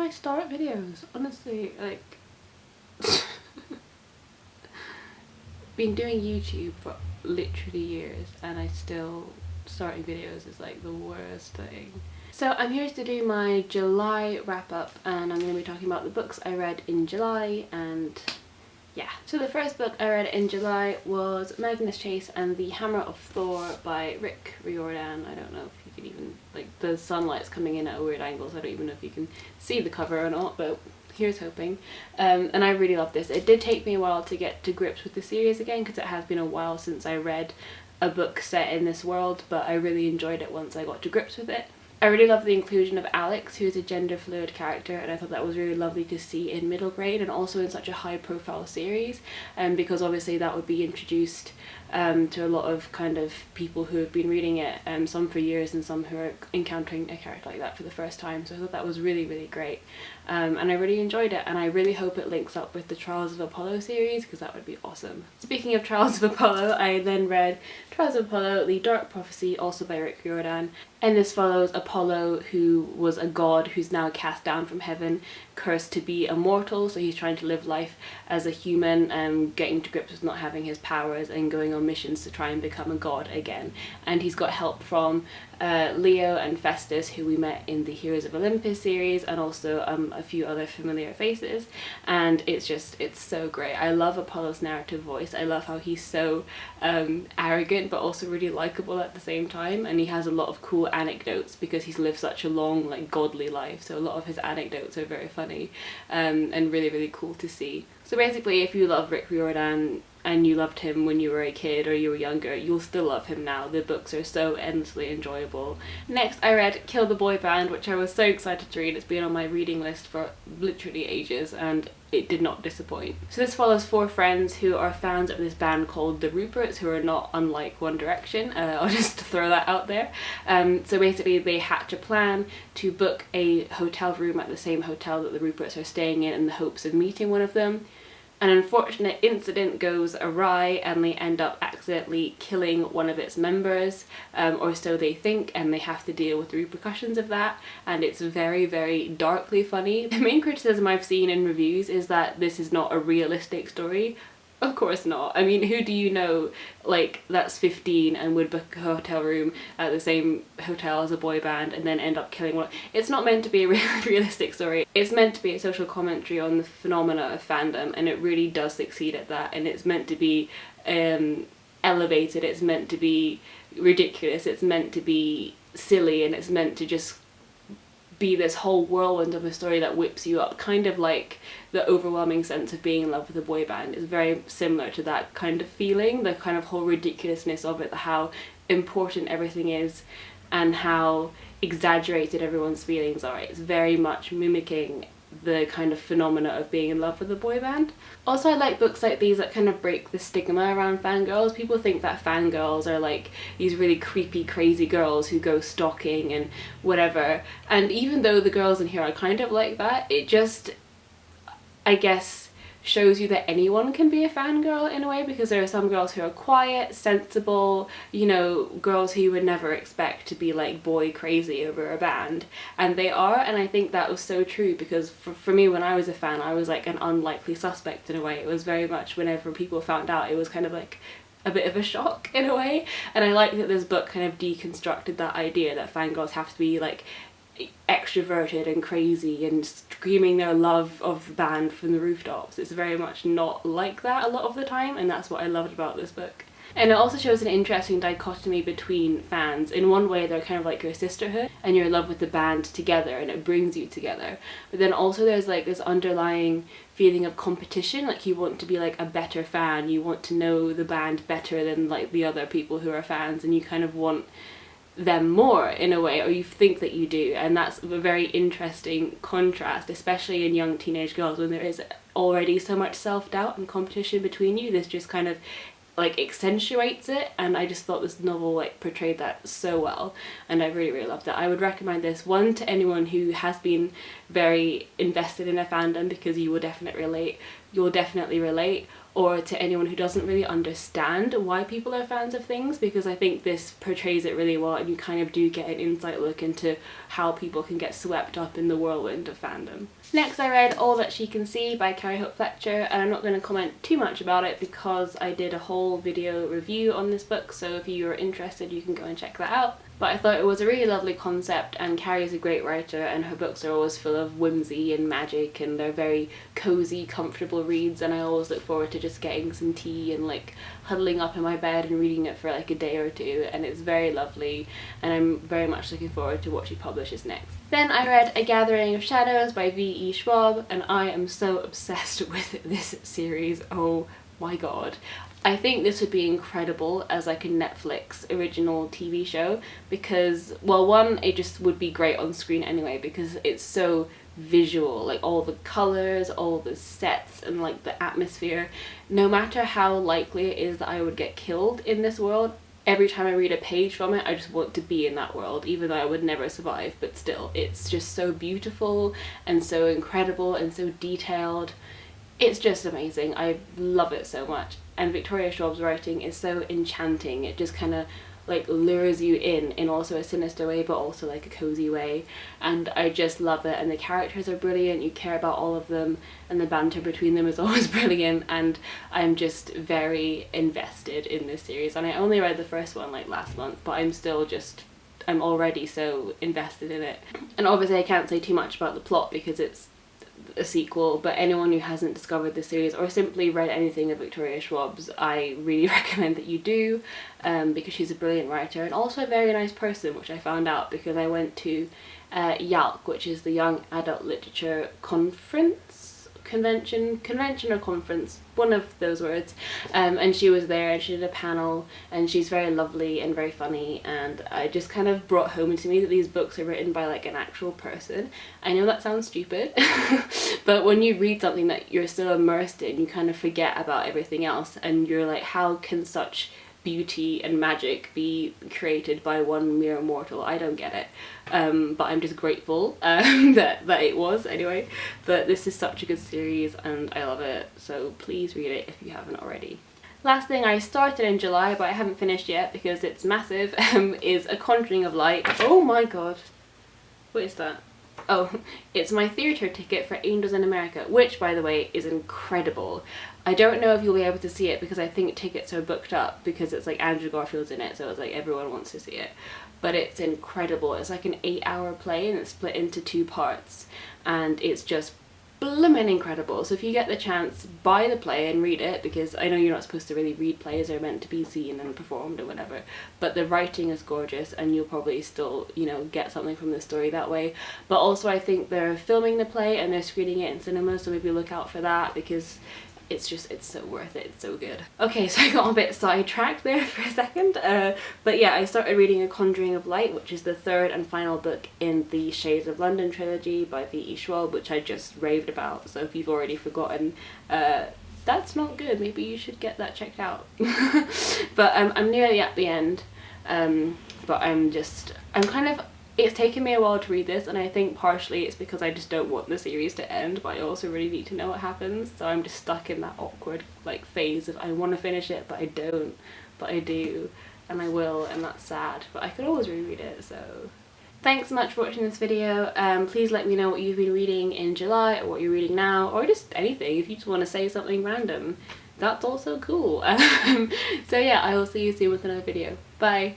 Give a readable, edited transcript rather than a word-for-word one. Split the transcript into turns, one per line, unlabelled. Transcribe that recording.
I start videos? Honestly, like been doing YouTube for literally years and I still starting videos is like the worst thing. So I'm here to do my July wrap up and I'm going to be talking about the books I read in July and yeah. So the first book I read in July was Magnus Chase and the Hammer of Thor by Rick Riordan. I don't know if you can even, like, the sunlight's coming in at a weird angle so I don't even know if you can see the cover or not, but here's hoping. And I really love this. It did take me a while to get to grips with the series again because it has been a while since I read a book set in this world, but I really enjoyed it once I got to grips with it. I really love the inclusion of Alex, who is a gender fluid character, and I thought that was really lovely to see in middle grade and also in such a high profile series, because obviously that would be introduced to a lot of kind of people who have been reading it, some for years and some who are encountering a character like that for the first time. So I thought that was really, really great, and I really enjoyed it, and I really hope it links up with the Trials of Apollo series because that would be awesome. Speaking of Trials of Apollo, I then read Trials of Apollo, The Dark Prophecy, also by Rick Riordan, and this follows Apollo, who was a god who's now cast down from heaven, cursed to be immortal, so he's trying to live life as a human, getting to grips with not having his powers and going on missions to try and become a god again. And he's got help from Leo and Festus, who we met in the Heroes of Olympus series, and also a few other familiar faces, and it's so great. I love Apollo's narrative voice. I love how he's so arrogant but also really likable at the same time, and he has a lot of cool anecdotes because he's lived such a long, like, godly life, so a lot of his anecdotes are very funny and really, really cool to see. So basically, if you love Rick Riordan and you loved him when you were a kid or you were younger, you'll still love him now. The books are so endlessly enjoyable. Next I read Kill the Boy Band, which I was so excited to read. It's been on my reading list for literally ages and it did not disappoint. So this follows 4 friends who are fans of this band called the Ruperts, who are not unlike One Direction. I'll just throw that out there. So basically they hatch a plan to book a hotel room at the same hotel that the Ruperts are staying in the hopes of meeting one of them. An unfortunate incident goes awry and they end up accidentally killing one of its members, or so they think, and they have to deal with the repercussions of that, and it's very, very darkly funny. The main criticism I've seen in reviews is that this is not a realistic story. Of course not. I mean, who do you know, like, that's 15 and would book a hotel room at the same hotel as a boy band and then end up killing one? It's not meant to be a realistic story. It's meant to be a social commentary on the phenomena of fandom, and it really does succeed at that, and it's meant to be elevated, it's meant to be ridiculous, it's meant to be silly, and it's meant to just be this whole whirlwind of a story that whips you up, kind of like the overwhelming sense of being in love with a boy band is very similar to that kind of feeling, the kind of whole ridiculousness of it, how important everything is and how exaggerated everyone's feelings are. It's very much mimicking the kind of phenomena of being in love with a boy band. Also, I like books like these that kind of break the stigma around fangirls. People think that fangirls are like these really creepy, crazy girls who go stalking and whatever, and even though the girls in here are kind of like that, it just, I guess, shows you that anyone can be a fangirl in a way, because there are some girls who are quiet, sensible, you know, girls who you would never expect to be like boy crazy over a band, and they are. And I think that was so true because for me, when I was a fan, I was like an unlikely suspect in a way. It was very much, whenever people found out, it was kind of like a bit of a shock in a way, and I like that this book kind of deconstructed that idea that fangirls have to be like extroverted and crazy and screaming their love of the band from the rooftops. It's very much not like that a lot of the time, and that's what I loved about this book. And it also shows an interesting dichotomy between fans. In one way, they're kind of like your sisterhood and you're in love with the band together and it brings you together, but then also there's like this underlying feeling of competition, like you want to be like a better fan, you want to know the band better than like the other people who are fans, and you kind of want them more in a way, or you think that you do, and that's a very interesting contrast, especially in young teenage girls when there is already so much self-doubt and competition between you. This just kind of like accentuates it, and I just thought this novel like portrayed that so well, and I really, really loved it. I would recommend this one to anyone who has been very invested in a fandom because you will definitely relate. you'll definitely relate, or to anyone who doesn't really understand why people are fans of things, because I think this portrays it really well and you kind of do get an insight look into how people can get swept up in the whirlwind of fandom. Next I read All That She Can See by Carrie Hope Fletcher, and I'm not going to comment too much about it because I did a whole video review on this book, so if you are interested you can go and check that out. But I thought it was a really lovely concept, and Carrie's a great writer and her books are always full of whimsy and magic, and they're very cozy, comfortable reads, and I always look forward to just getting some tea and like huddling up in my bed and reading it for like a day or two, and it's very lovely and I'm very much looking forward to what she publishes next. Then I read A Gathering of Shadows by V.E. Schwab, and I am so obsessed with this series, oh my god. I think this would be incredible as like a Netflix original TV show because, well, one, it just would be great on screen anyway because it's so visual, like all the colours, all the sets and like the atmosphere. No matter how likely it is that I would get killed in this world, every time I read a page from it I just want to be in that world, even though I would never survive, but still, it's just so beautiful and so incredible and so detailed. It's just amazing. I love it so much. And Victoria Schwab's writing is so enchanting. It just kind of like lures you in also a sinister way, but also like a cozy way. And I just love it. And the characters are brilliant. You care about all of them. And the banter between them is always brilliant. And I'm just very invested in this series. And I only read the first one like last month, but I'm already so invested in it. And obviously I can't say too much about the plot because it's a sequel, but anyone who hasn't discovered this series or simply read anything of Victoria Schwab's, I really recommend that you do, because she's a brilliant writer and also a very nice person, which I found out because I went to YALC, which is the Young Adult Literature convention or conference, one of those words, and she was there and she did a panel, and she's very lovely and very funny, and I just kind of brought home to me that these books are written by like an actual person. I know that sounds stupid but when you read something that you're so immersed in, you kind of forget about everything else and you're like, how can such beauty and magic be created by one mere mortal? I don't get it, but I'm just grateful that it was anyway. But this is such a good series and I love it, so please read it if you haven't already. Last thing I started in July but I haven't finished yet because it's massive, is A Conjuring of Light. Oh my god, what is that? Oh, it's my theatre ticket for Angels in America, which by the way is incredible. I don't know if you'll be able to see it because I think tickets are booked up because it's like Andrew Garfield's in it, so it's like everyone wants to see it. But it's incredible. It's like an 8-hour play and it's split into 2 parts and it's just bloomin' incredible. So if you get the chance, buy the play and read it, because I know you're not supposed to really read plays, they're meant to be seen and performed or whatever, but the writing is gorgeous and you'll probably still, you know, get something from the story that way. But also I think they're filming the play and they're screening it in cinema, so maybe look out for that because it's so worth it, it's so good. Okay, so I got a bit sidetracked there for a second, but yeah, I started reading A Conjuring of Light, which is the 3rd and final book in the Shades of London trilogy by V.E. Schwab, which I just raved about, so if you've already forgotten, that's not good, maybe you should get that checked out. But I'm nearly at the end, but it's taken me a while to read this, and I think partially it's because I just don't want the series to end, but I also really need to know what happens, so I'm just stuck in that awkward like phase of I want to finish it but I don't, but I do, and I will, and that's sad, but I could always reread it. So thanks so much for watching this video. Please let me know what you've been reading in July or what you're reading now, or just anything. If you just want to say something random, that's also cool. So yeah, I will see you soon with another video. Bye!